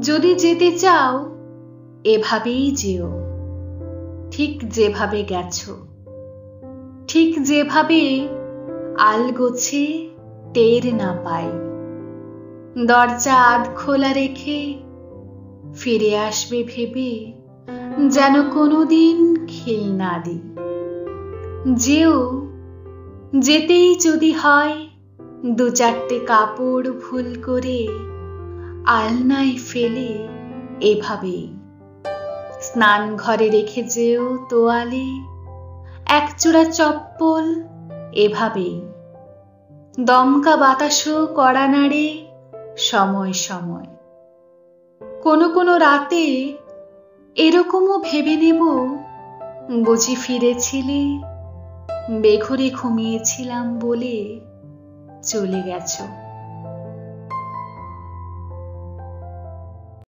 যদি যেতে চাও এভাবেই যেও, ঠিক যেভাবে গেছো, ঠিক যেভাবে আলগোছে টের না পাই। দরজা আধ খোলা রেখে ফিরে আসবে ভেবে যেন কোনোদিন খিল না দিই। যেও, যেতেই যদি হয় দু চারটে কাপড় ভুল করে আলনায় ফেলে এভাবেই। স্নান ঘরে রেখে যেও তোয়ালে, একজোড়া চপ্পল এভাবেই। দমকা বাতাসও কড়া নাড়ে সময় সময়। কোনো কোনো রাতে এরকমও ভেবে নেব বুঝি ফিরেছিলে, বেঘরে ঘুমিয়েছিলাম বলে চলে গেছো।